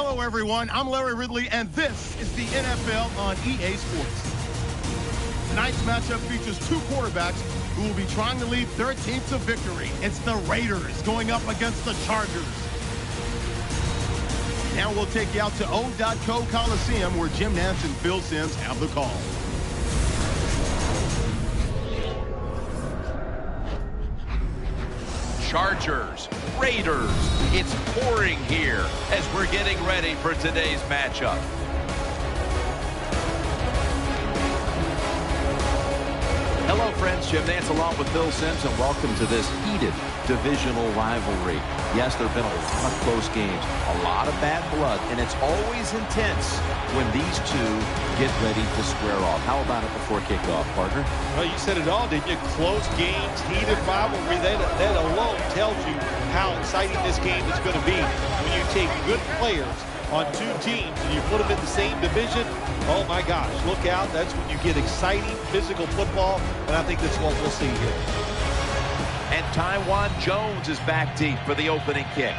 Hello, everyone. I'm Larry Ridley, and this is the NFL on EA Sports. Tonight's matchup features two quarterbacks who will be trying to lead their team to victory. It's the Raiders going up against the Chargers. Now we'll take you out to O.Co Coliseum, where Jim Nantz and Phil Simms have the call. Chargers, Raiders. It's pouring here as we're getting ready for today's matchup. Hello, friends. Jim Nantz along with Phil Simms, and welcome to this heated divisional rivalry. Yes, there have been a lot of close games, a lot of bad blood, and it's always intense when these two get ready to square off. How about it before kickoff, partner? Well, you said it all, didn't you? Close games, heated rivalry. That alone tells you how exciting this game is going to be. When you take good players on two teams and you put them in the same division, oh my gosh, look out. That's when you get exciting physical football, and I think that's what we'll see here. And Taiwan Jones is back deep for the opening kick.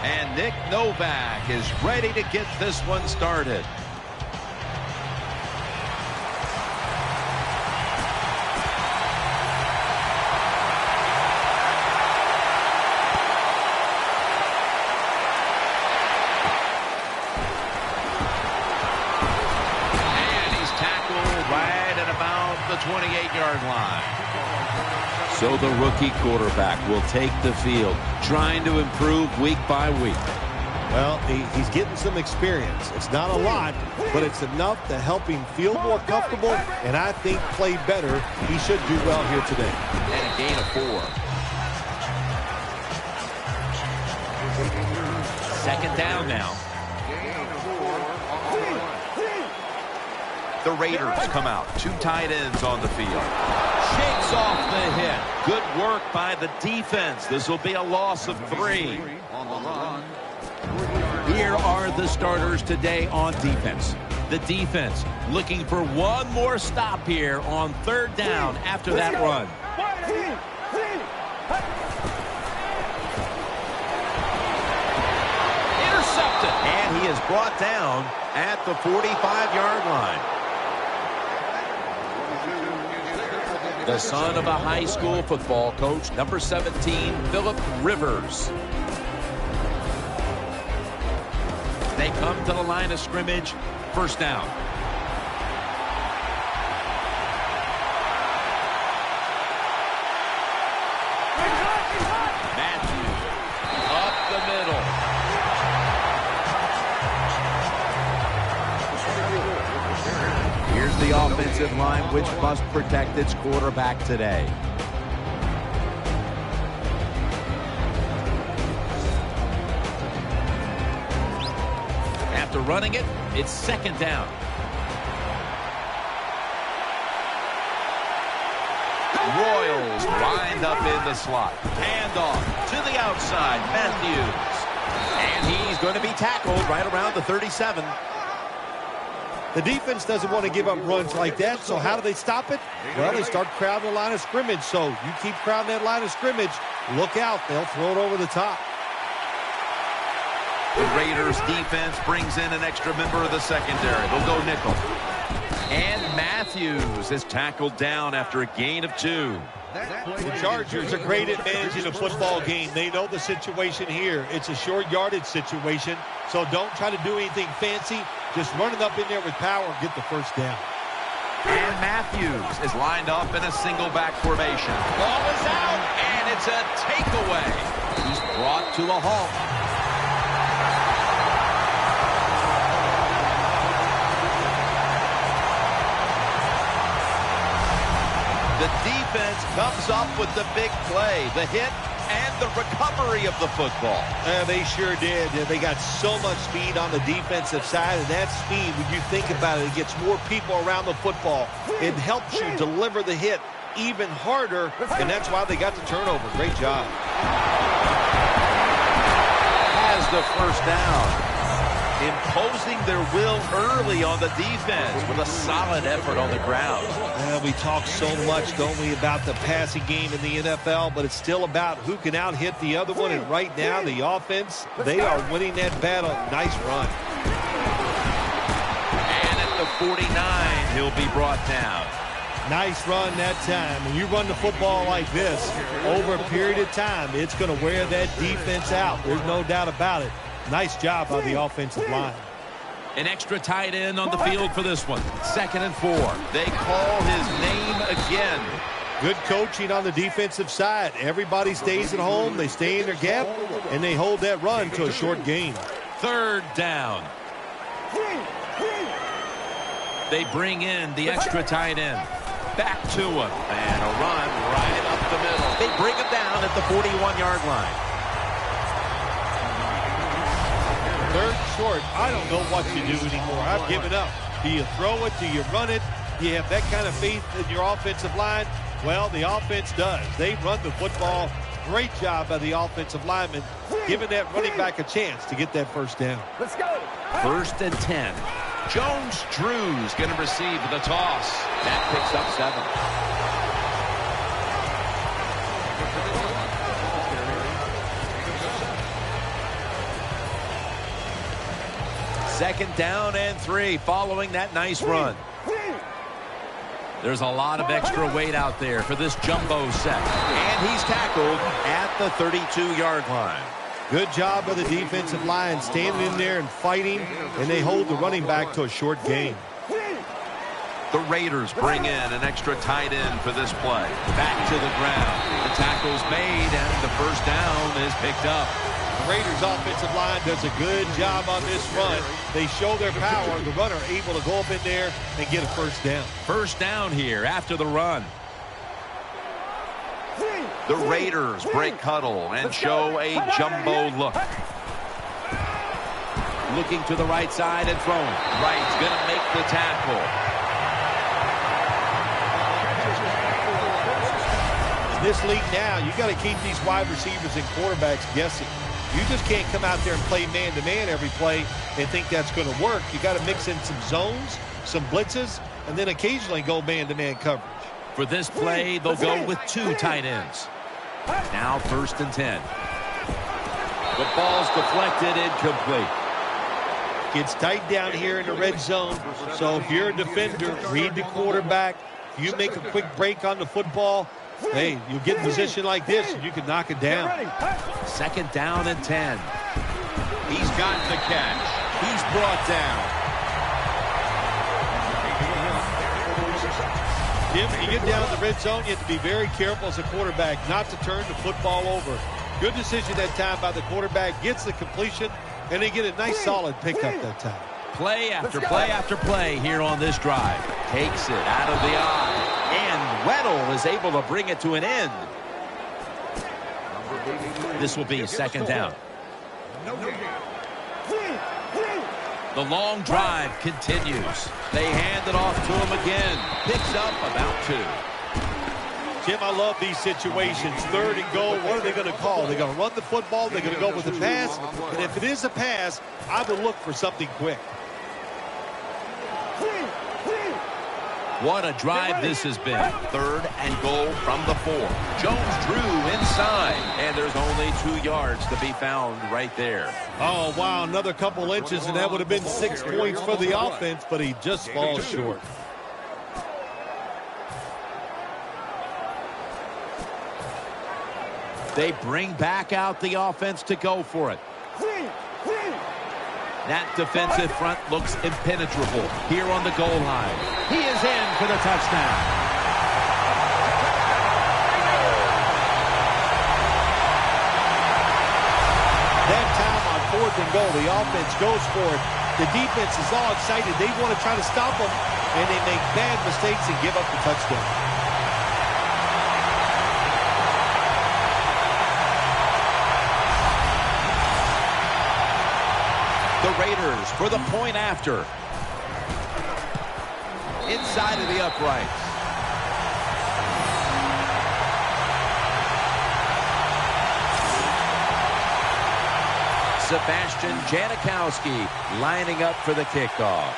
And Nick Novak is ready to get this one started. The 28-yard line. So the rookie quarterback will take the field, trying to improve week by week. Well, he's getting some experience. It's not a lot, but it's enough to help him feel more comfortable, and I think play better. He should do well here today. And a gain of 4. Second down now. The Raiders come out. Two tight ends on the field. Shakes off the hit. Good work by the defense. This will be a loss of 3. Here are the starters today on defense. The defense looking for one more stop here on third down after that run. Intercepted. And he is brought down at the 45-yard line. The son of a high school football coach, number 17, Philip Rivers. They come to the line of scrimmage, first down. Matthews up the middle. Here's the offensive line, which must protect its quarterback today. After running it, it's second down. Royals lined up in the slot. Handoff to the outside, Matthews. And he's going to be tackled right around the 37. The defense doesn't want to give up runs like that, so how do they stop it? Well, they start crowding the line of scrimmage, so you keep crowding that line of scrimmage, look out, they'll throw it over the top. The Raiders defense brings in an extra member of the secondary. They'll go nickel. And Matthews is tackled down after a gain of 2. The Chargers are great at managing a football game. They know the situation here. It's a short yardage situation, so don't try to do anything fancy. Just run it up in there with power and get the first down. And Matthews is lined up in a single back formation. Ball is out, and it's a takeaway. He's brought to a halt. The defense comes up with the big play, the hit, and the recovery of the football. They sure did. They got so much speed on the defensive side, and that speed, when you think about it, it gets more people around the football. It helps you deliver the hit even harder, and that's why they got the turnover. Great job. Has the first down. imposing their will early on the defense with a solid effort on the ground. We talk so much, don't we, about the passing game in the NFL, but it's still about who can out-hit the other one, and right now the offense, they are winning that battle. Nice run. And at the 49, he'll be brought down. Nice run that time. When you run the football like this, over a period of time, it's going to wear that defense out. There's no doubt about it. Nice job by the offensive line. An extra tight end on the field for this one. 2nd and 4. They call his name again. Good coaching on the defensive side. Everybody stays at home. They stay in their gap, and they hold that run to a short gain. 3rd down. They bring in the extra tight end. Back to him. And a run right up the middle. They bring him down at the 41-yard line. 3rd short. I don't know what you do anymore. I've given up. Do you throw it? Do you run it? Do you have that kind of faith in your offensive line? Well, the offense does. They run the football. Great job by the offensive lineman, giving that running back a chance to get that 1st down. Let's go. 1st and 10. Jones-Drew's going to receive the toss. That picks up 7. Second down and 3 following that nice run. There's a lot of extra weight out there for this jumbo set. And he's tackled at the 32-yard line. Good job by the defensive line, standing in there and fighting, and they hold the running back to a short gain. The Raiders bring in an extra tight end for this play. Back to the ground. The tackle's made, and the 1st down is picked up. The Raiders' offensive line does a good job on this run. They show their power. The runner able to go up in there and get a 1st down. 1st down here after the run. The Raiders break huddle and show a jumbo look. Looking to the right side and throwing. Wright's going to make the tackle. In this league now, you got to keep these wide receivers and quarterbacks guessing. You just can't come out there and play man-to-man every play and think that's going to work. You got to mix in some zones, some blitzes, and then occasionally go man-to-man coverage. For this play, they'll go with 2 tight ends. Now 1st and 10. The ball's deflected, incomplete. Gets tight down here in the red zone. So if you're a defender, read the quarterback. If you make a quick break on the football, hey, you get in a position like this and you can knock it down. 2nd down and 10. He's got the catch. He's brought down. Jim, when you get down in the red zone, you have to be very careful as a quarterback not to turn the football over. Good decision that time by the quarterback. Gets the completion, and they get a nice solid pickup that time. Play after play after play here on this drive. Takes it out of the eye. And Weddle is able to bring it to an end. This will be 2nd down. The long drive continues. They hand it off to him again. Picks up about 2. Jim, I love these situations. 3rd and goal. What are they going to call? They're going to run the football. They're going to go with a pass. And if it is a pass, I would look for something quick. What a drive this has been. 3rd and goal from the 4. Jones-Drew inside. And there's only 2 yards to be found right there. Oh, wow. Another couple inches, and that would have been 6 points for the offense, but he just falls short. They bring back out the offense to go for it. That defensive front looks impenetrable here on the goal line. He is in for the touchdown. That time on 4th and goal, the offense goes for it. The defense is all excited. They want to try to stop them, and they make bad mistakes and give up the touchdown. The Raiders for the point after. Inside of the uprights. Sebastian Janikowski lining up for the kickoff.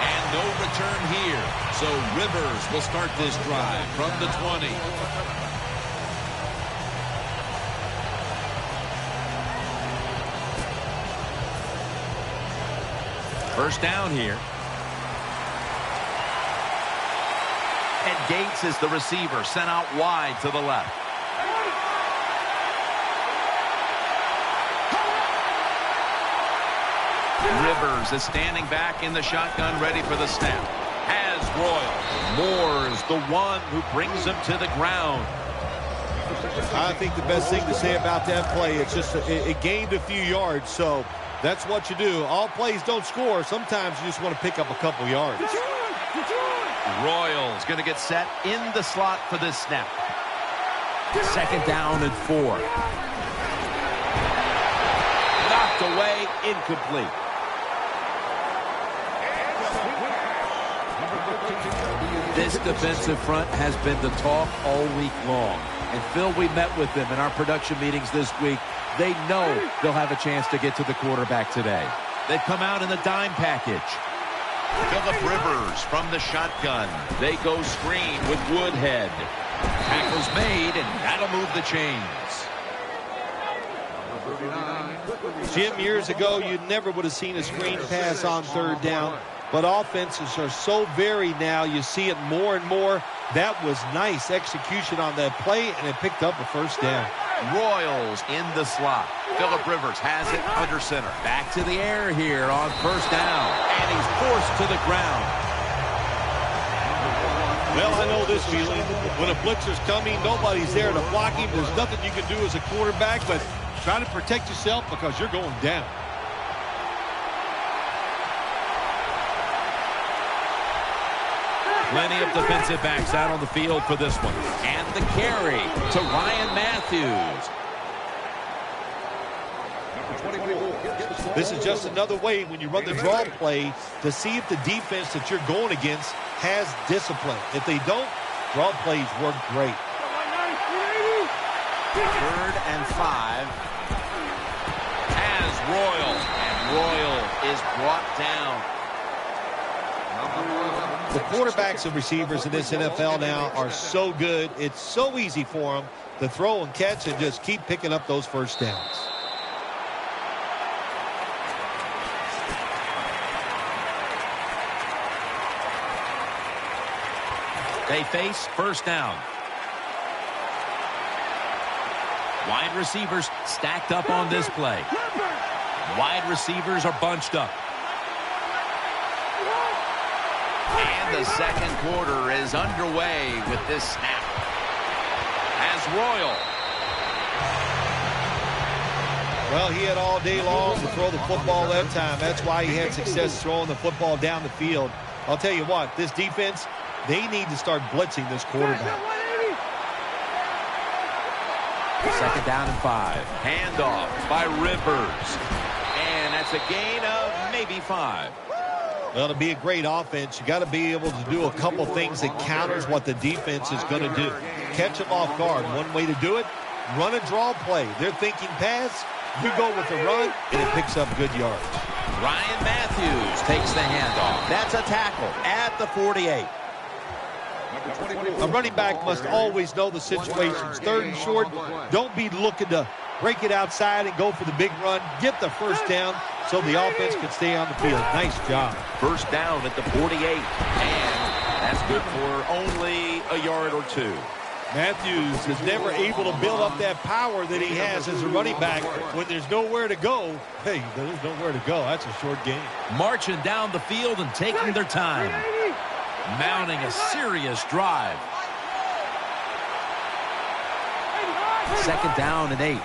And no return here. So Rivers will start this drive from the 20. First down here. And Gates is the receiver, sent out wide to the left. Rivers is standing back in the shotgun, ready for the snap. Has Royal. Moore's the one who brings him to the ground. I think the best thing to say about that play, it's just it gained a few yards, so that's what you do. All plays don't score. Sometimes you just want to pick up a couple yards. Royals going to get set in the slot for this snap. Second down and 4. Knocked away, incomplete. This defensive front has been the talk all week long. And Phil, we met with them in our production meetings this week. They know they'll have a chance to get to the quarterback today. They've come out in the dime package. Phillip Rivers from the shotgun. They go screen with Woodhead. Tackle's made, and that'll move the chains. Jim, years ago, you never would have seen a screen pass on third down. But offenses are so varied now. You see it more and more. That was nice execution on that play, and it picked up a first down. Royals in the slot. Phillip Rivers has it under center. Back to the air here on first down. And he's forced to the ground. Well, I know this feeling. When a blitzer's coming, nobody's there to block him. There's nothing you can do as a quarterback, but try to protect yourself because you're going down. Plenty of defensive backs out on the field for this one. And the carry to Ryan Matthews. This is just another way when you run the draw play to see if the defense that you're going against has discipline. If they don't, draw plays work great. 3rd and 5. Has Royal. And Royal is brought down. The quarterbacks and receivers in this NFL now are so good. It's so easy for them to throw and catch and just keep picking up those first downs. They face first down. Wide receivers stacked up on this play. Wide receivers are bunched up. And the second quarter is underway with this snap. As Royal. Well, he had all day long to throw the football that time. That's why he had success throwing the football down the field. I'll tell you what, this defense, they need to start blitzing this quarterback. Second down and 5. Handoff by Rivers. And that's a gain of maybe 5. Well, to be a great offense, you got to be able to do a couple things that counters what the defense is going to do. Catch them off guard. One way to do it, run a draw play. They're thinking pass, you go with the run, and it picks up good yards. Ryan Matthews takes the handoff. That's a tackle at the 48. A running back must always know the situations. 3rd and short, don't be looking to break it outside and go for the big run. Get the first down so the offense can stay on the field. Nice job. First down at the 48. And that's good for only a yard or 2. Matthews is never able to build up that power that he has as a running back. When there's nowhere to go, hey, there's nowhere to go. That's a short game. Marching down the field and taking their time. Mounting a serious drive. Second down and 8.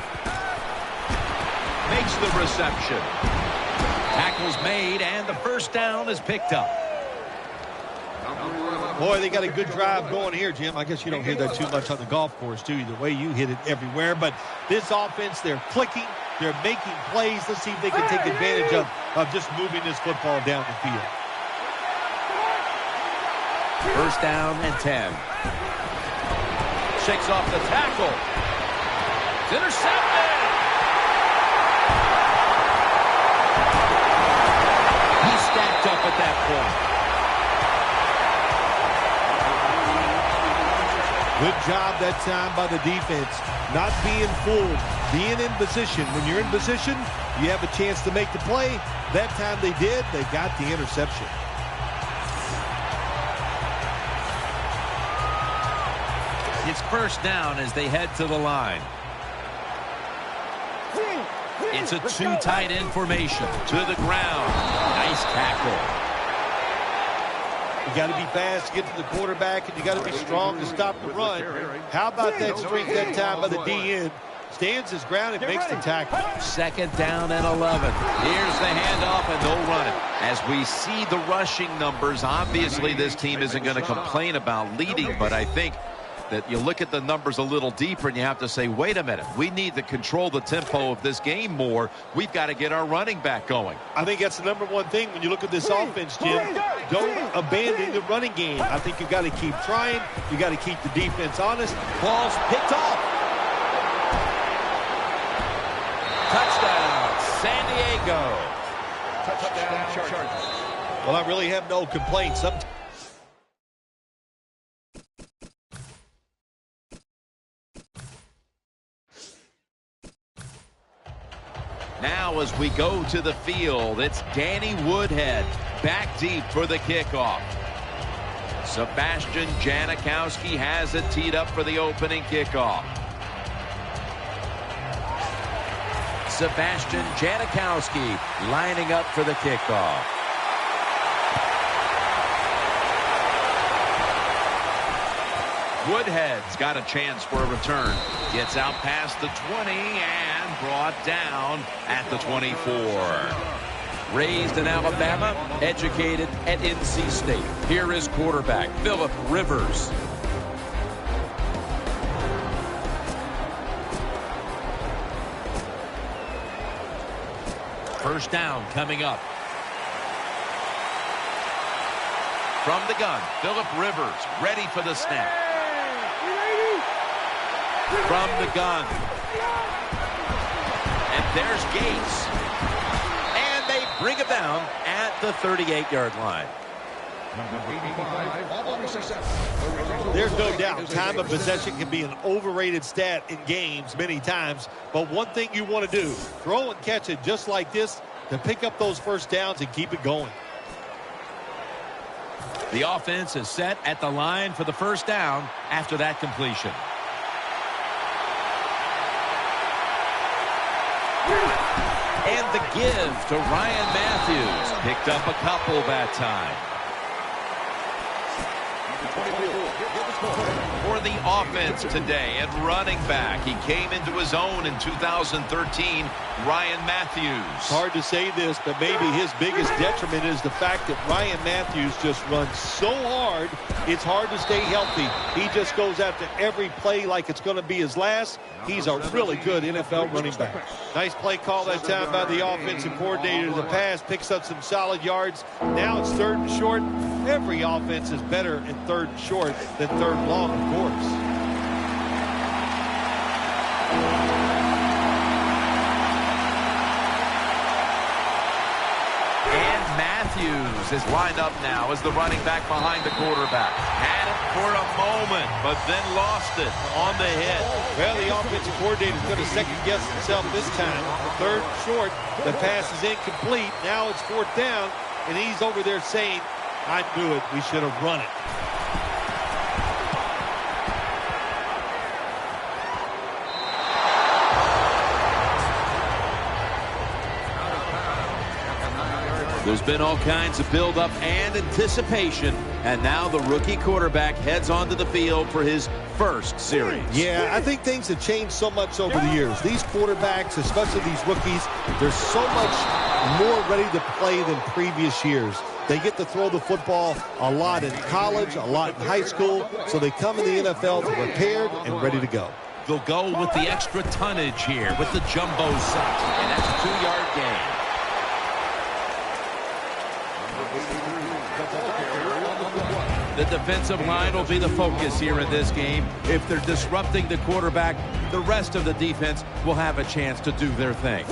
Makes the reception. Tackle's made, and the first down is picked up. Boy, they got a good drive going here, Jim. I guess you don't hear that too much on the golf course, too. Either way, you hit it everywhere. But this offense, they're clicking. They're making plays. Let's see if they can take advantage of just moving this football down the field. First down and 10. Shakes off the tackle. It's intercepted. He's stacked up at that point. Good job that time by the defense. Not being fooled, being in position. When you're in position, you have a chance to make the play. That time they did. They got the interception. It's first down as they head to the line. It's a two tight end formation. To the ground. Nice tackle. You got to be fast to get to the quarterback, and you got to be strong to stop the run. How about that strength that time by the DN? Stands his ground and makes the tackle. Second down and 11. Here's the handoff, and they'll run it. As we see the rushing numbers, obviously this team isn't going to complain about leading, but I think that you look at the numbers a little deeper and you have to say, wait a minute, we need to control the tempo of this game more. We've got to get our running back going. I think that's the number one thing when you look at this offense, Jim. Don't abandon the running game. I think you've got to keep trying. You got to keep the defense honest. Ball's picked off. Touchdown, San Diego. Touchdown, Chargers. Well, I really have no complaints. Now as we go to the field, it's Danny Woodhead back deep for the kickoff. Sebastian Janikowski has it teed up for the opening kickoff. Sebastian Janikowski lining up for the kickoff. Woodhead's got a chance for a return. Gets out past the 20 and brought down at the 24. Raised in Alabama, educated at NC State. Here is quarterback Phillip Rivers. First down coming up. From the gun, Phillip Rivers ready for the snap. From the gun. And there's Gates. And they bring him down at the 38-yard line. There's no doubt time of possession can be an overrated stat in games many times. But one thing you want to do, throw and catch it just like this to pick up those first downs and keep it going. The offense is set at the line for the first down after that completion. And the give to Ryan Matthews. Picked up a couple that time. For the offense today at running back, he came into his own in 2013, Ryan Matthews. It's hard to say this, but maybe his biggest detriment is the fact that Ryan Matthews just runs so hard, it's hard to stay healthy. He just goes after every play like it's going to be his last. He's a really good NFL running back. Nice play call that time by the offensive coordinator. The pass picks up some solid yards. Now it's third and short. Every offense is better in third and short than third and long, of course. And Matthews is lined up now as the running back behind the quarterback. Had it for a moment, but then lost it on the hit. Well, the offensive coordinator is going to second-guess himself this time. Third and short, the pass is incomplete. Now it's fourth down, and he's over there saying, I knew it. We should have run it. There's been all kinds of build-up and anticipation, and now the rookie quarterback heads onto the field for his first series. Yeah, I think things have changed so much over the years. These quarterbacks, especially these rookies, they're so much more ready to play than previous years. They get to throw the football a lot in college, a lot in high school, so they come in the NFL prepared and ready to go. They'll go with the extra tonnage here with the jumbo set, and that's a 2-yard gain. The defensive line will be the focus here in this game. If they're disrupting the quarterback, the rest of the defense will have a chance to do their thing.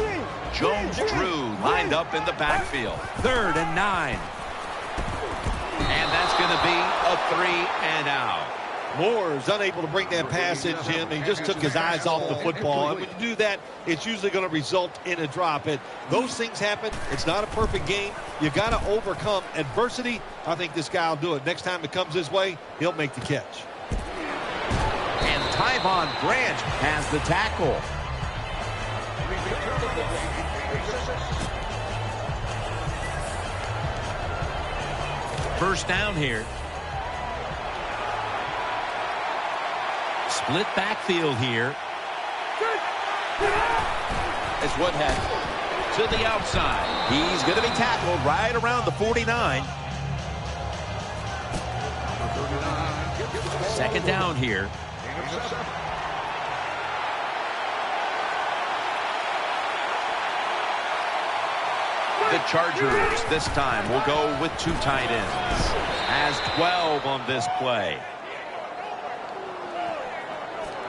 Jones-Drew lined up in the backfield. 3rd and 9. And that's going to be a 3-and-out. Moore's unable to bring that pass in, Jim. He just took his eyes off the football. And when you do that, it's usually going to result in a drop. And those things happen. It's not a perfect game. You got to overcome adversity. I think this guy will do it. Next time it comes his way, he'll make the catch. And Tyvon Branch has the tackle. First down here. Split backfield here. As Woodhead to the outside. He's going to be tackled right around the 49. Second down here. The Chargers this time will go with 2 tight ends. Has 12 on this play.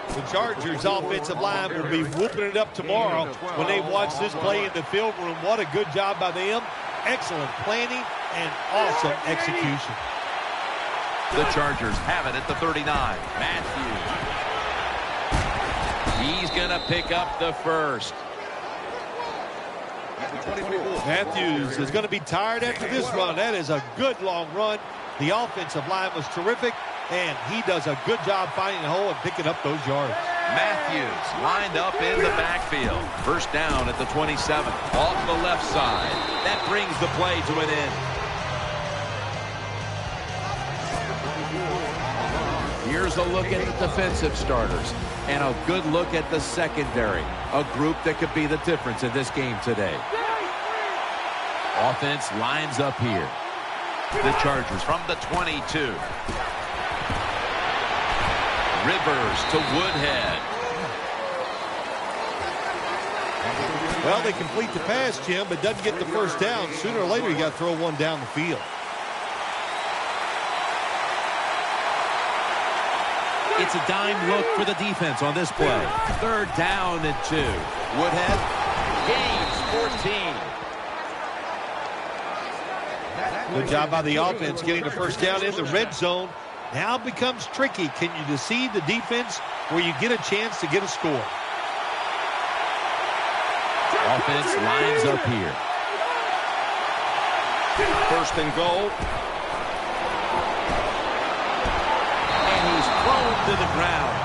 The Chargers offensive line will be whooping it up tomorrow when they watch this play in the film room. What a good job by them. Excellent planning and awesome execution. The Chargers have it at the 39. Matthews. He's going to pick up the first. Matthews is going to be tired after this run. That is a good long run. The offensive line was terrific, and he does a good job finding the hole and picking up those yards. Matthews lined up in the backfield. First down at the 27. Off the left side. That brings the play to an end. Here's a look at the defensive starters and a good look at the secondary. A group that could be the difference in this game today. Offense lines up here. The Chargers from the 22. Rivers to Woodhead. Well, they complete the pass, Jim, but doesn't get the first down. Sooner or later, you got to throw one down the field. It's a dime look for the defense on this play. 3rd down and 2. Woodhead gains 14. Good job by the offense getting the first down in the red zone. Now it becomes tricky. Can you deceive the defense where you get a chance to get a score? Offense lines up here. 1st and goal. And he's thrown to the ground.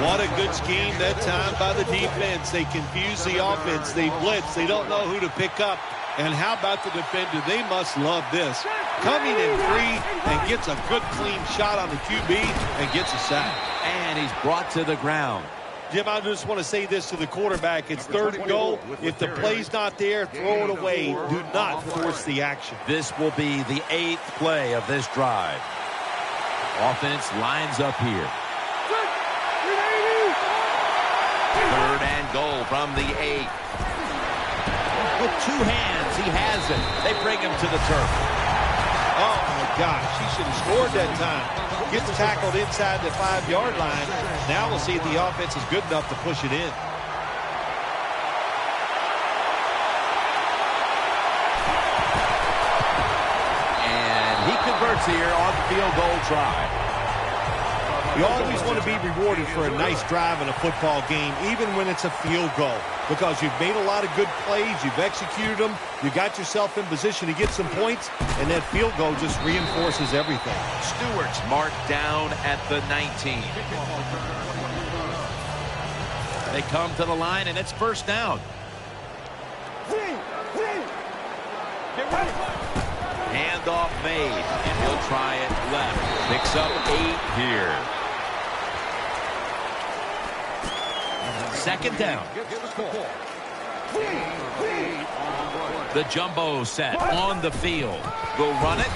What a good scheme that time by the defense. They confuse the offense. They blitz. They don't know who to pick up. And how about the defender? They must love this. Coming in free and gets a good clean shot on the QB and gets a sack. And he's brought to the ground. Jim, I just want to say this to the quarterback. It's 3rd and goal. If the play's not there, throw it away. Do not force the action. This will be the 8th play of this drive. Offense lines up here. 3rd and goal from the 8. With 2 hands, he has it. They bring him to the turf. Oh, my gosh. He should have scored that time. Gets tackled inside the 5-yard line. Now we'll see if the offense is good enough to push it in. And he converts here on the field goal try. You always want to be rewarded for a nice drive in a football game, even when it's a field goal, because you've made a lot of good plays, you've executed them, you got yourself in position to get some points, and that field goal just reinforces everything. Stewart's marked down at the 19. They come to the line, and it's 1st down. Handoff made, and he'll try it left. Picks up 8 here. 2nd down. The jumbo set on the field. Will run it.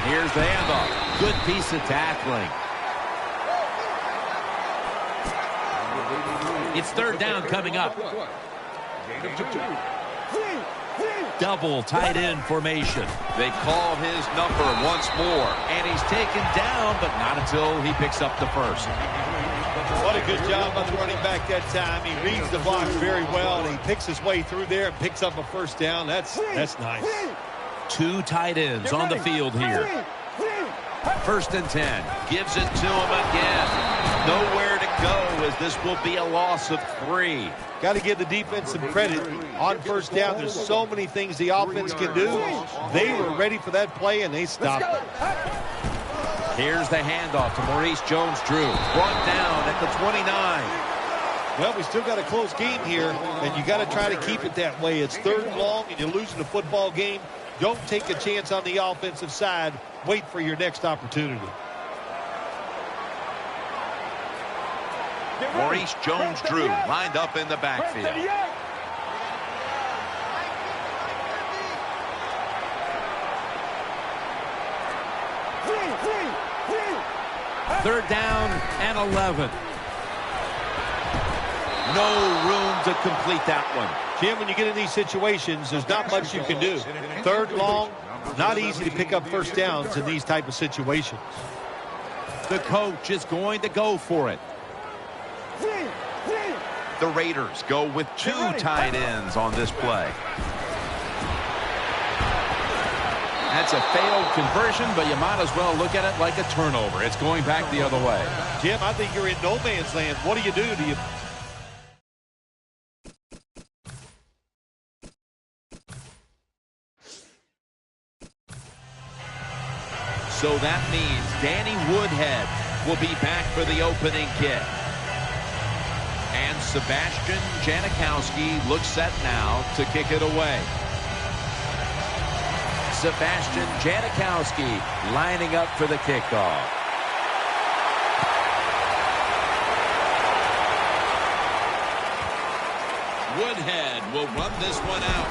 Here's the handoff. Good piece of tackling. It's 3rd down coming up. Double tight end formation. They call his number once more. And he's taken down, but not until he picks up the first. What a good job by the running back that time. He reads the box very well, and he picks his way through there and picks up a first down. That's nice. 2 tight ends on the field here. 1st and 10. Gives it to him again. Nowhere to go, as this will be a loss of 3. Got to give the defense some credit on first down. There's so many things the offense can do. They were ready for that play, and they stopped it. Here's the handoff to Maurice Jones-Drew. Brought down at the 29. Well, we still got a close game here, and you got to try to keep it that way. It's 3rd and long, and you're losing the football game. Don't take a chance on the offensive side. Wait for your next opportunity. Maurice Jones-Drew lined up in the backfield. Third down and 11. No room to complete that one. Jim, when you get in these situations, there's not much you can do. 3rd long, not easy to pick up first downs in these type of situations. The coach is going to go for it. The Raiders go with 2 tight ends on this play. That's a failed conversion, but you might as well look at it like a turnover. It's going back the other way. Jim, I think you're in no man's land. What do? Do you... So that means Danny Woodhead will be back for the opening kick. And Sebastian Janikowski looks set now to kick it away. Sebastian Janikowski lining up for the kickoff. Woodhead will run this one out.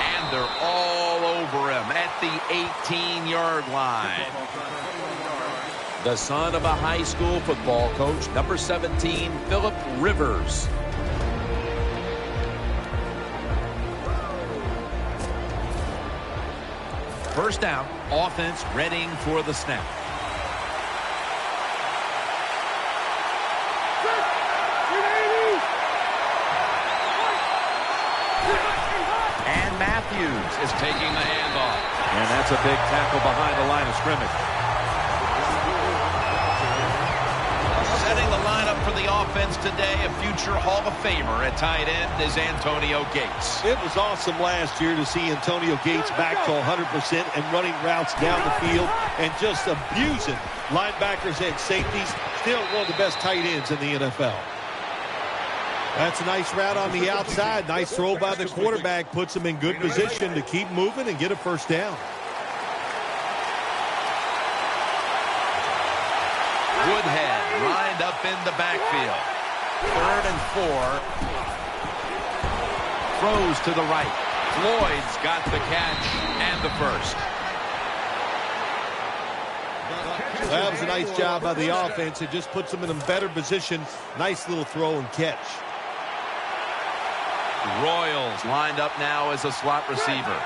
And they're all over him at the 18-yard line. The son of a high school football coach, number 17, Philip Rivers. First down, offense readying for the snap. And Matthews is taking the handoff. And that's a big tackle behind the line of scrimmage. Setting the lineup for the offense today, a future Hall of Famer at tight end is Antonio Gates. It was awesome last year to see Antonio Gates back to 100% and running routes down the field and just abusing linebackers and safeties. Still one of the best tight ends in the NFL. That's a nice route on the outside. Nice throw by the quarterback. Puts him in good position to keep moving and get a first down. Woodhead lined up in the backfield. 3rd and 4. Throws to the right. Floyd's got the catch and the first. That was a nice job by the offense. It just puts them in a better position. Nice little throw and catch. Royals lined up now as a slot receiver.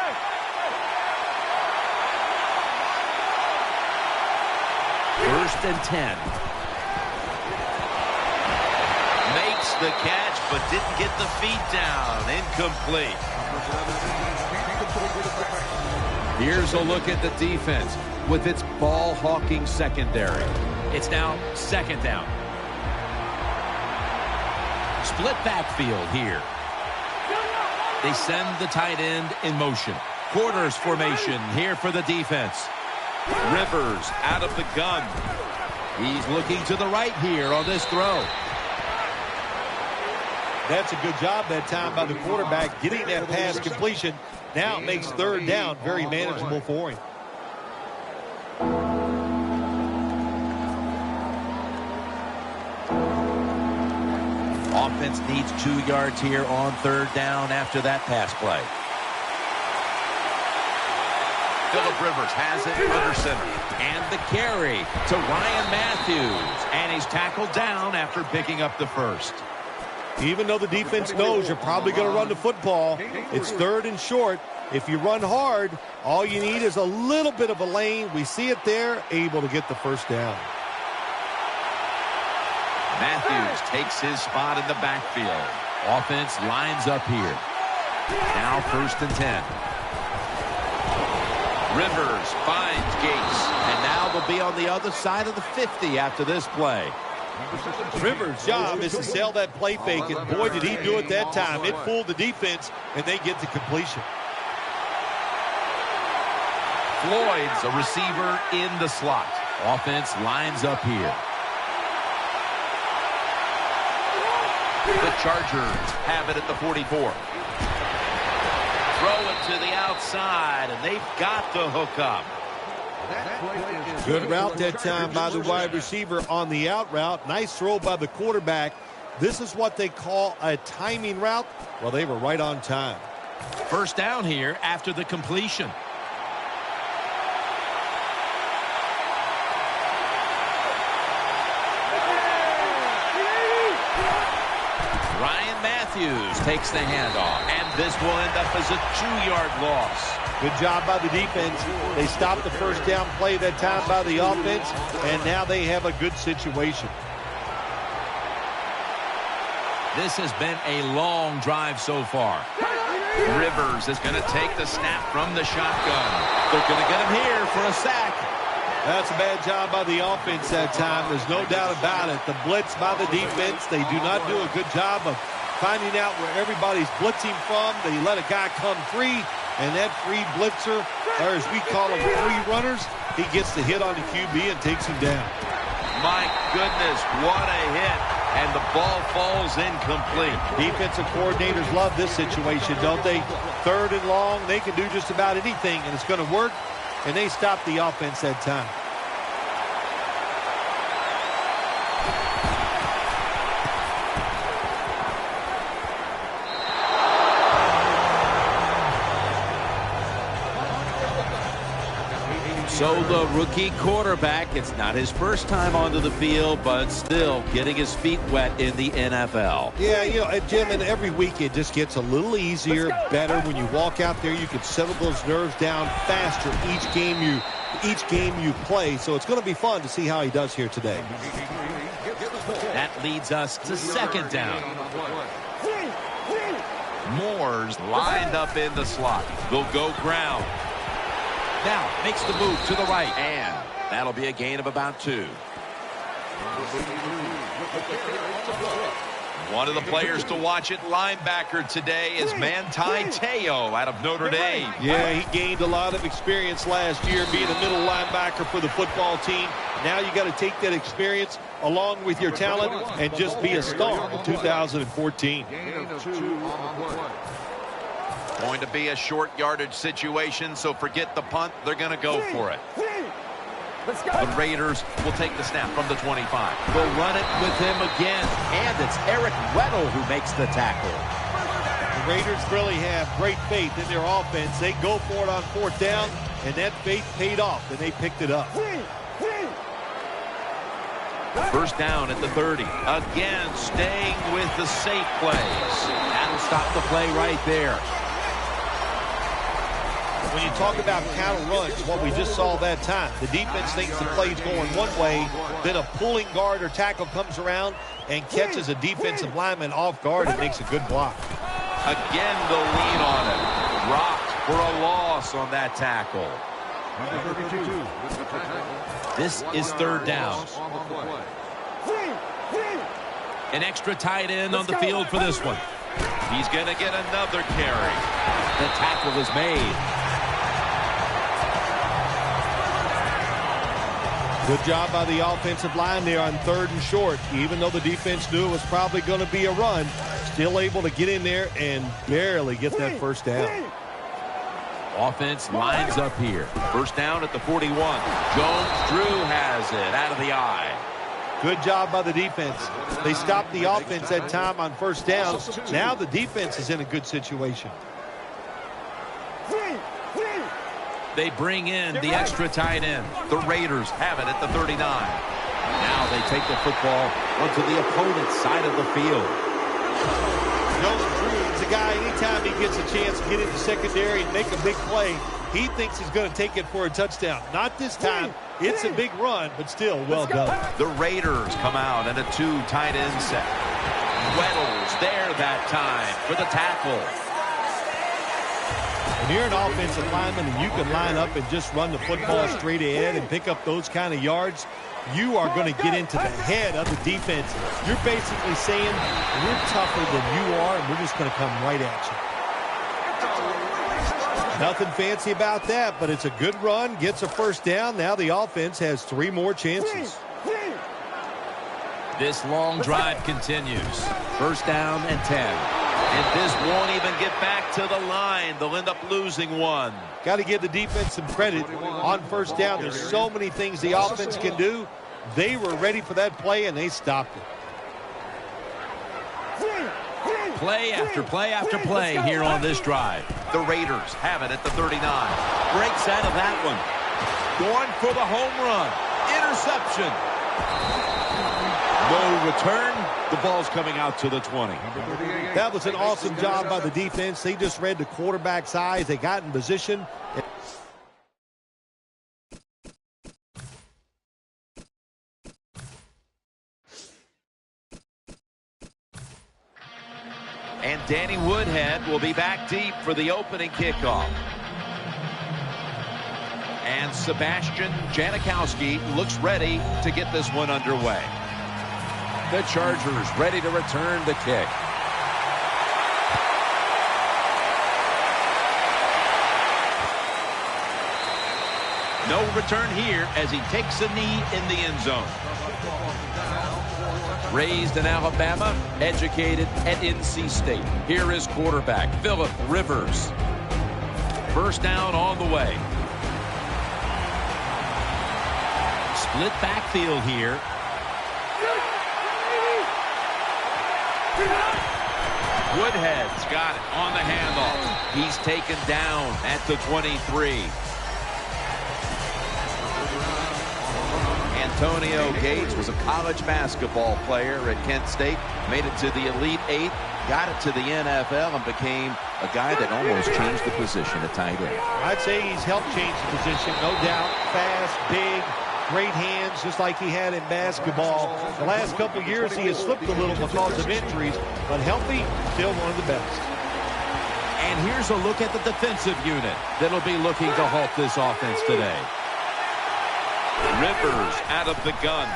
First and 10. Makes the catch, but didn't get the feet down. Incomplete. Here's a look at the defense with its ball-hawking secondary. It's now 2nd down. Split backfield here. They send the tight end in motion. Quarters formation here for the defense. Rivers out of the gun. He's looking to the right here on this throw. That's a good job that time by the quarterback getting that pass completion. Now it makes 3rd down very manageable for him. Offense needs 2 yards here on 3rd down after that pass play. Philip Rivers has it under center. And the carry to Ryan Matthews. And he's tackled down after picking up the first. Even though the defense knows you're probably going to run the football, it's 3rd and short. If you run hard, all you need is a little bit of a lane. We see it there, able to get the first down. Matthews takes his spot in the backfield. Offense lines up here. Now 1st and 10. Rivers finds Gates. And now they'll be on the other side of the 50 after this play. Rivers' job is to sell that play fake, and boy, did he do it that time. It fooled the defense, and they get the completion. Floyd's a receiver in the slot. Offense lines up here. The Chargers have it at the 44. Throw it to the outside, and they've got the hook up. Good route that time by the wide receiver on the out route. Nice throw by the quarterback. This is what they call a timing route. Well, they were right on time. First down here after the completion. Ryan Matthews takes the handoff, and this will end up as a 2-yard loss. Good job by the defense. They stopped the first down play that time by the offense, and now they have a good situation. This has been a long drive so far. Rivers is going to take the snap from the shotgun. They're going to get him here for a sack. That's a bad job by the offense that time. There's no doubt about it. The blitz by the defense, they do not do a good job of finding out where everybody's blitzing from. They let a guy come free, and that free blitzer, or as we call them, free runners, he gets the hit on the QB and takes him down. My goodness, what a hit. And the ball falls incomplete. Defensive coordinators love this situation, don't they? 3rd and long, they can do just about anything, and it's going to work. And they stopped the offense that time. So the rookie quarterback, it's not his first time onto the field, but still getting his feet wet in the NFL. Yeah, you know, Jim, and every week it just gets a little easier, better. When you walk out there, you can settle those nerves down faster each game you play. So it's going to be fun to see how he does here today. That leads us to 2nd down. Moore's lined up in the slot. They'll go ground. Now makes the move to the right, and that'll be a gain of about 2. One of the players to watch at linebacker today is Manti Te'o out of Notre Dame. Yeah, he gained a lot of experience last year being a middle linebacker for the football team. Now you got to take that experience along with your talent and just be a star in 2014. Going to be a short yardage situation, so forget the punt. They're going to go for it. The Raiders will take the snap from the 25. They'll run it with him again, and it's Eric Weddle who makes the tackle. The Raiders really have great faith in their offense. They go for it on 4th down, and that faith paid off, and they picked it up. First down at the 30. Again, staying with the safe plays. That'll stop the play right there. When you talk about counter runs, what we just saw that time, the defense thinks the play's going one way, then a pulling guard or tackle comes around and catches a defensive lineman off guard and makes a good block. Again, the lean on it. Dropped for a loss on that tackle. This is 3rd down. An extra tight end on the field for this one. He's going to get another carry. The tackle is made. Good job by the offensive line there on 3rd and short. Even though the defense knew it was probably going to be a run, still able to get in there and barely get that first down. Offense lines up here. First down at the 41. Jones-Drew has it out of the eye. Good job by the defense. They stopped the offense that time on 1st down. Now the defense is in a good situation. They bring in the extra tight end. The Raiders have it at the 39. Now they take the football onto the opponent's side of the field. Jones-Drew is a guy, anytime he gets a chance to get into secondary and make a big play, he thinks he's going to take it for a touchdown. Not this time. It's a big run, but still well done. The Raiders come out in a 2 tight end set. Weddle's there that time for the tackle. When you're an offensive lineman and you can line up and just run the football straight ahead and pick up those kind of yards, you are going to get into the head of the defense. You're basically saying, we're tougher than you are, and we're just going to come right at you. Nothing fancy about that, but it's a good run, gets a first down. Now the offense has 3 more chances. This long drive continues. First down and 10. And this won't even get back to the line. They'll end up losing 1. Got to give the defense some credit on first down. There's so many things the offense can do. They were ready for that play, and they stopped it. Play after play after play here on this drive. The Raiders have it at the 39. Breaks out of that one. Going for the home run. Interception. No return. The ball's coming out to the 20. That was an awesome job by the defense. They just read the quarterback's eyes. They got in position. And Danny Woodhead will be back deep for the opening kickoff. And Sebastian Janikowski looks ready to get this one underway. The Chargers ready to return the kick. No return here as he takes a knee in the end zone. Raised in Alabama, educated at NC State. Here is quarterback Phillip Rivers. First down on the way. Split backfield here. Woodhead's got it on the handoff. He's taken down at the 23. Antonio Gates was a college basketball player at Kent State, made it to the Elite 8, got it to the NFL, and became a guy that almost changed the position at tight end. I'd say he's helped change the position, no doubt. Fast, big, great hands, just like he had in basketball. The last couple years, he has slipped a little because of injuries, but healthy, still one of the best. And here's a look at the defensive unit that'll be looking to halt this offense today. Rivers out of the gun.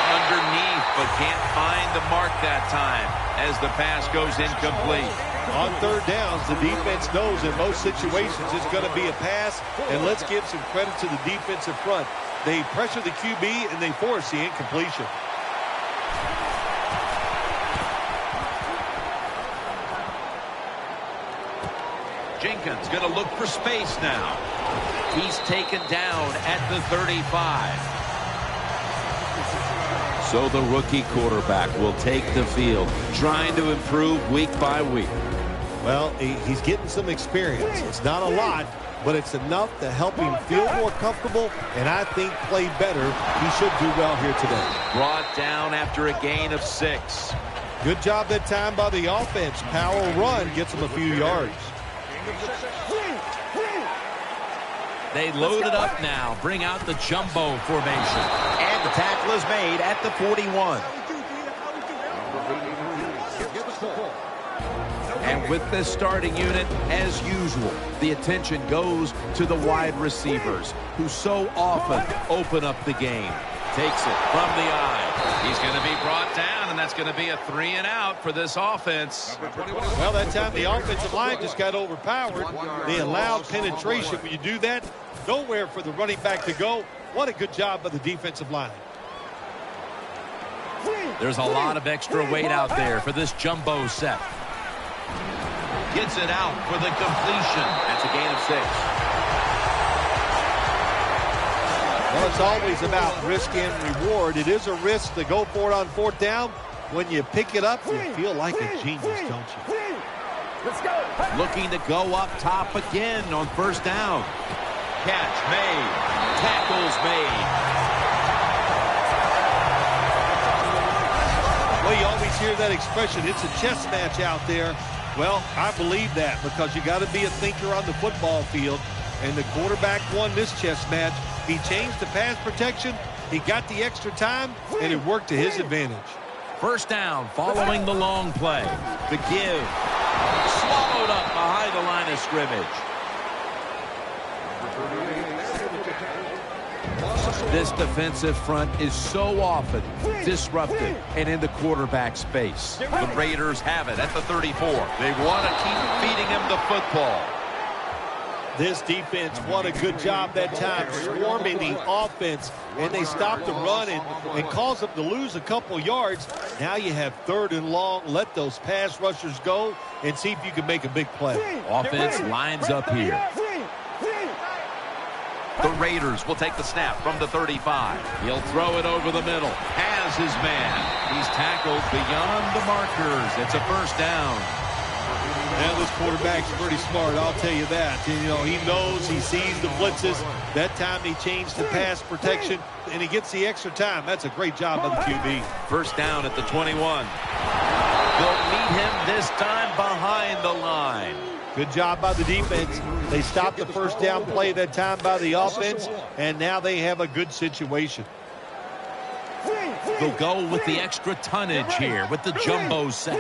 Underneath, but can't find the mark that time as the pass goes incomplete. On third downs, the defense knows in most situations it's going to be a pass, and let's give some credit to the defensive front. They pressure the QB, and they force the incompletion. Jenkins going to look for space now. He's taken down at the 35. So the rookie quarterback will take the field, trying to improve week by week. Well, he's getting some experience. It's not a lot, but it's enough to help him feel more comfortable, and I think play better. He should do well here today. Brought down after a gain of 6. Good job that time by the offense. Power run gets him a few yards. They load it up now, bring out the jumbo formation. And the tackle is made at the 41. And with this starting unit, as usual, the attention goes to the wide receivers, who so often open up the game. Takes it from the eye. He's going to be brought down, and that's going to be a 3 and out for this offense. Well, that time the offensive line just got overpowered. They allowed penetration. When you do that, nowhere for the running back to go. What a good job by the defensive line. There's a lot of extra weight out there for this jumbo set. Gets it out for the completion. That's a gain of 6. Well, it's always about risk and reward. It is a risk to go for it on fourth down. When you pick it up, you feel like a genius, don't you? Let's go. Looking to go up top again on first down. Catch made. Tackles made. Well, you always hear that expression, it's a chess match out there. Well, I believe that because you got to be a thinker on the football field. And the quarterback won this chess match. He changed the pass protection. He got the extra time, and it worked to his advantage. First down following the long play. The give. Swallowed up behind the line of scrimmage. This defensive front is so often disruptive and in the quarterback space. The Raiders have it at the 34. They want to keep feeding him the football. This defense won a good job that time swarming the offense, and they stopped the run and caused them to lose a couple yards. Now you have 3rd and long. Let those pass rushers go and see if you can make a big play. Offense lines up here. The Raiders will take the snap from the 35. He'll throw it over the middle. Has his man. He's tackled beyond the markers. It's a first down. Now this quarterback's pretty smart, I'll tell you that. You know, he knows, he sees the blitzes. That time he changed to pass protection, and he gets the extra time. That's a great job by the QB. First down at the 21. They'll meet him this time behind the line. Good job by the defense. They stopped the first down play that time by the offense, and now they have a good situation. They'll go with the extra tonnage here with the jumbo set.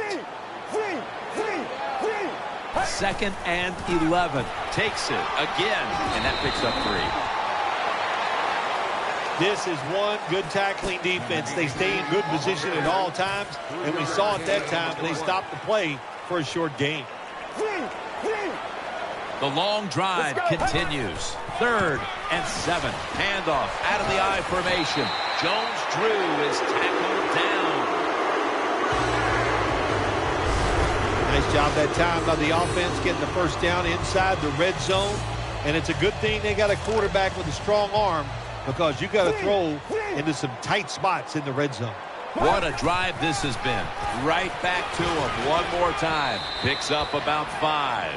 2nd and 11. Takes it again, and that picks up 3. This is one good tackling defense. They stay in good position at all times, and we saw it that time, and they stopped the play for a short gain. The long drive continues. 3rd and 7. Handoff out of the I formation. Jones-Drew is tackled down. Nice job that time by the offense getting the first down inside the red zone. And it's a good thing they got a quarterback with a strong arm because you got to throw into some tight spots in the red zone. What a drive this has been. Right back to him one more time. Picks up about 5.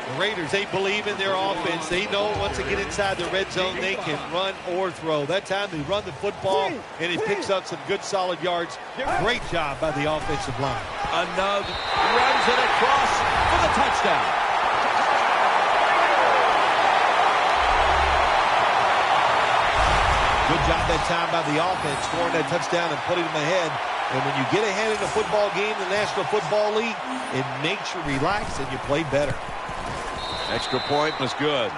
The Raiders, they believe in their offense. They know once they get inside the red zone, they can run or throw. That time they run the football, and it picks up some good solid yards. Great job by the offensive line. Another runs it across for the touchdown. Good job that time by the offense, scoring that touchdown and putting them ahead. And when you get ahead in a football game, the National Football League, it makes you relax and you play better. Extra point was good.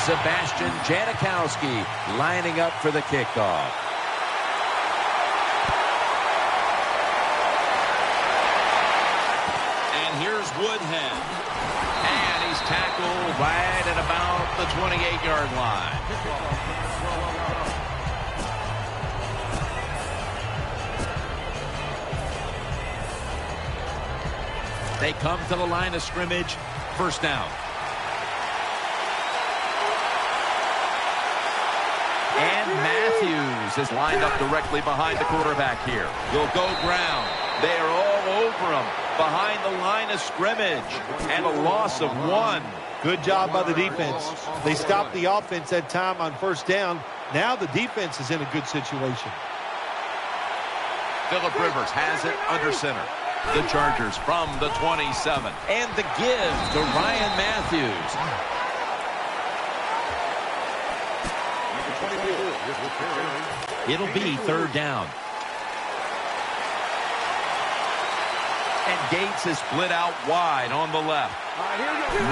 Sebastian Janikowski lining up for the kickoff. And here's Woodhead. And he's tackled right at about the 28-yard line. They come to the line of scrimmage. First down. And Matthews is lined up directly behind the quarterback here. They'll go ground. They are all over him behind the line of scrimmage. And a loss of 1. Good job by the defense. They stopped the offense that time on first down. Now the defense is in a good situation. Phillip Rivers has it under center. The Chargers from the 27. And the give to Ryan Matthews. It'll be 3rd down. And Gates is split out wide on the left.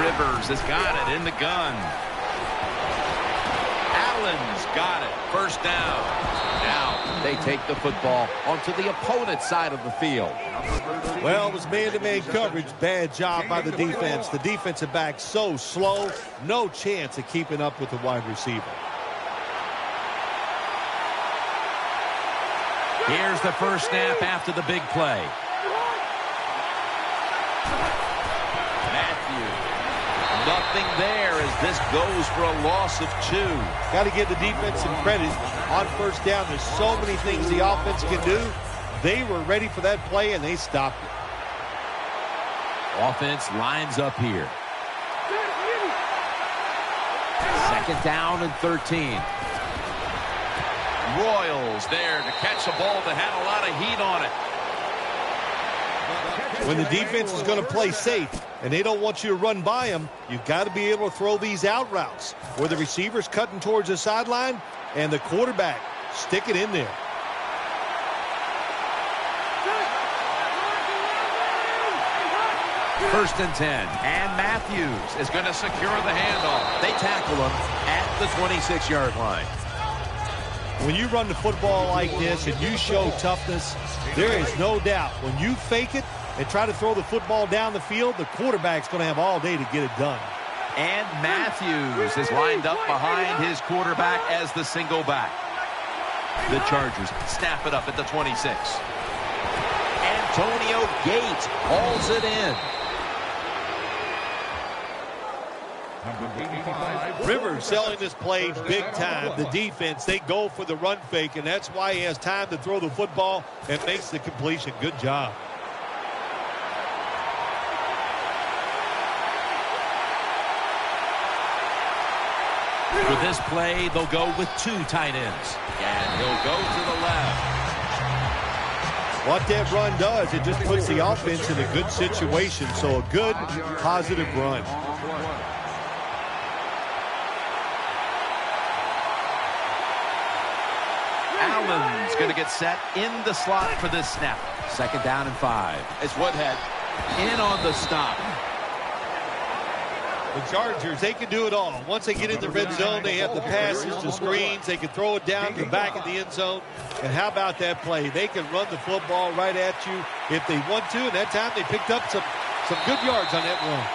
Rivers has got it in the gun. Allen's got it. First down. Now They take the football onto the opponent's side of the field. Well, it was man-to-man coverage. Bad job by the defense. The defensive back so slow. No chance of keeping up with the wide receiver. Here's the first snap after the big play. Nothing there as this goes for a loss of 2. Got to give the defense some credit on first down. There's so many things the offense can do. They were ready for that play, and they stopped it. Offense lines up here. Second down and 13. Royals there to catch a ball that had a lot of heat on it. When the defense is going to play safe and they don't want you to run by them, you've got to be able to throw these out routes where the receiver's cutting towards the sideline and the quarterback stick it in there. First and 10. And Matthews is going to secure the handoff. They tackle him at the 26-yard line. When you run the football like this and you show toughness, there is no doubt when you fake it and try to throw the football down the field, the quarterback's going to have all day to get it done. And Matthews is lined up behind his quarterback as the single back. The Chargers snap it up at the 26. Antonio Gates hauls it in. Rivers selling this play big time. The defense, they go for the run fake, and that's why he has time to throw the football and makes the completion. Good job. For this play, they'll go with two tight ends. And he'll go to the left. What that run does, it just puts the offense in a good situation. So a good, positive run. Allen's going to get set in the slot for this snap. Second down and 5. It's Woodhead In on the stop. The Chargers, they can do it all. Once they get in the red zone, they have the passes, the screens. They can throw it down to the back of the end zone. And how about that play? They can run the football right at you if they want to. And that time they picked up some good yards on that run.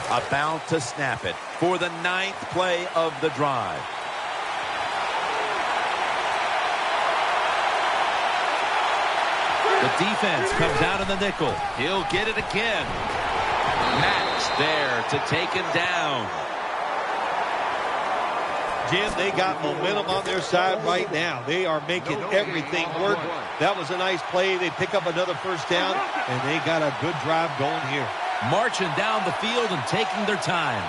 About to snap it for the 9th play of the drive. The defense comes out in the nickel. He'll get it again. Max there to take him down. Jim, they got momentum on their side right now. They are making everything work. That was a nice play. They pick up another first down, and they got a good drive going here. Marching down the field and taking their time.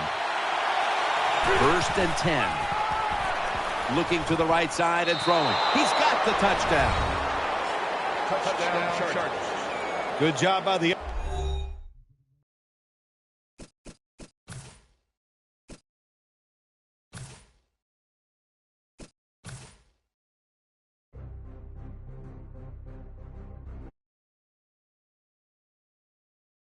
First and 10. Looking to the right side and throwing. He's got the touchdown. Good job by the